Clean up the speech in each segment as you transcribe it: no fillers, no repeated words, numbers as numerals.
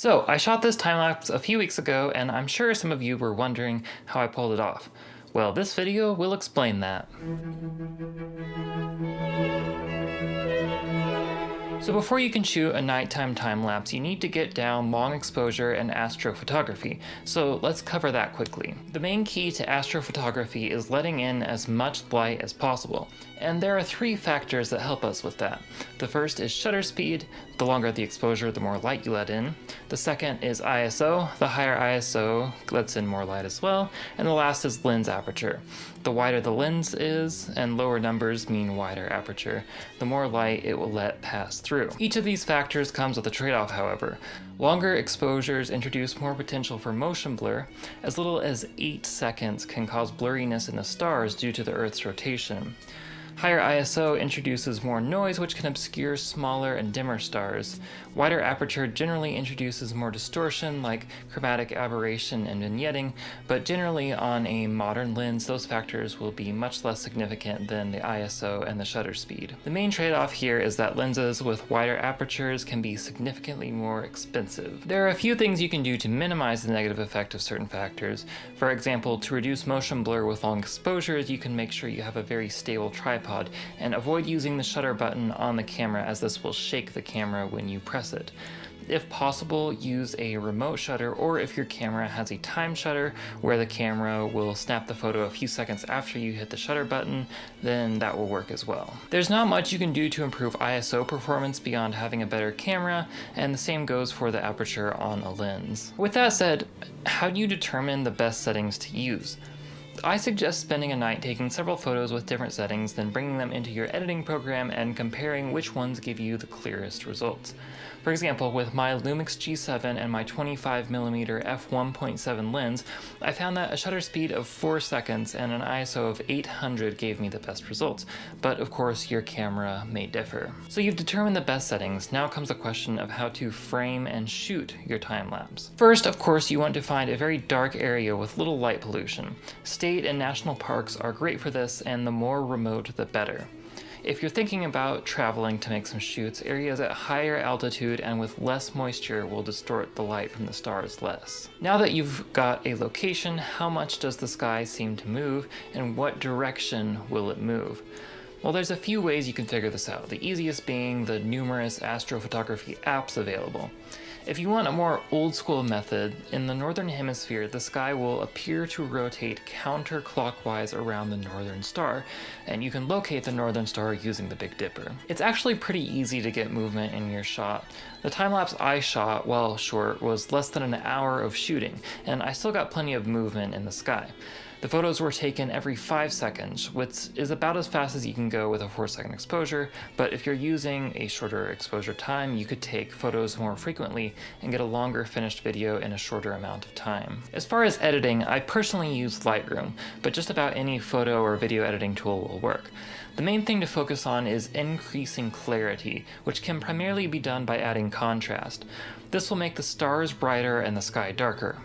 So I shot this time lapse a few weeks ago, and I'm sure some of you were wondering how I pulled it off. Well, this video will explain that. So before you can shoot a nighttime time lapse, you need to get down long exposure and astrophotography. So let's cover that quickly. The main key to astrophotography is letting in as much light as possible. And there are three factors that help us with that. The first is shutter speed. The longer the exposure, the more light you let in. The second is ISO. The higher ISO lets in more light as well. And the last is lens aperture. The wider the lens is, and lower numbers mean wider aperture, the more light it will let pass through. Each of these factors comes with a trade-off, however. Longer exposures introduce more potential for motion blur. As little as 8 seconds can cause blurriness in the stars due to the Earth's rotation. Higher ISO introduces more noise, which can obscure smaller and dimmer stars. Wider aperture generally introduces more distortion, like chromatic aberration and vignetting, but generally on a modern lens, those factors will be much less significant than the ISO and the shutter speed. The main trade-off here is that lenses with wider apertures can be significantly more expensive. There are a few things you can do to minimize the negative effect of certain factors. For example, to reduce motion blur with long exposures, you can make sure you have a very stable tripod and avoid using the shutter button on the camera, as this will shake the camera when you press it. If possible, use a remote shutter, or if your camera has a time shutter where the camera will snap the photo a few seconds after you hit the shutter button, then that will work as well. There's not much you can do to improve ISO performance beyond having a better camera, and the same goes for the aperture on a lens. With that said, how do you determine the best settings to use? I suggest spending a night taking several photos with different settings, then bringing them into your editing program and comparing which ones give you the clearest results. For example, with my Lumix G7 and my 25mm f1.7 lens, I found that a shutter speed of 4 seconds and an ISO of 800 gave me the best results, but of course your camera may differ. So you've determined the best settings. Now comes the question of how to frame and shoot your time lapse. First, of course, you want to find a very dark area with little light pollution. State and national parks are great for this, and the more remote the better. If you're thinking about traveling to make some shoots, areas at higher altitude and with less moisture will distort the light from the stars less. Now that you've got a location, how much does the sky seem to move, and what direction will it move? Well, there's a few ways you can figure this out, the easiest being the numerous astrophotography apps available. If you want a more old-school method, in the northern hemisphere, the sky will appear to rotate counterclockwise around the northern star, and you can locate the northern star using the Big Dipper. It's actually pretty easy to get movement in your shot. The time-lapse I shot, while short, was less than an hour of shooting, and I still got plenty of movement in the sky. The photos were taken every 5 seconds, which is about as fast as you can go with a 4-second exposure, but if you're using a shorter exposure time, you could take photos more frequently and get a longer finished video in a shorter amount of time. As far as editing, I personally use Lightroom, but just about any photo or video editing tool will work. The main thing to focus on is increasing clarity, which can primarily be done by adding contrast. This will make the stars brighter and the sky darker.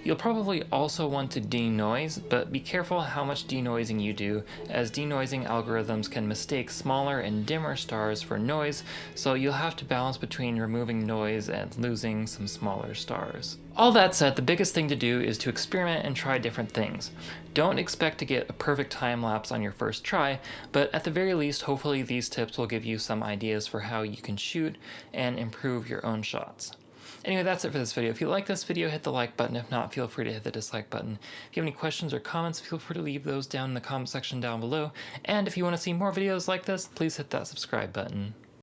You'll probably also want to denoise, but be careful how much denoising you do, as denoising algorithms can mistake smaller and dimmer stars for noise, so you'll have to balance between removing noise and losing some smaller stars. All that said, the biggest thing to do is to experiment and try different things. Don't expect to get a perfect time lapse on your first try, but at the very least, hopefully these tips will give you some ideas for how you can shoot and improve your own shots. Anyway, that's it for this video. If you like this video, hit the like button. If not, feel free to hit the dislike button. If you have any questions or comments, feel free to leave those down in the comment section down below. And if you want to see more videos like this, please hit that subscribe button.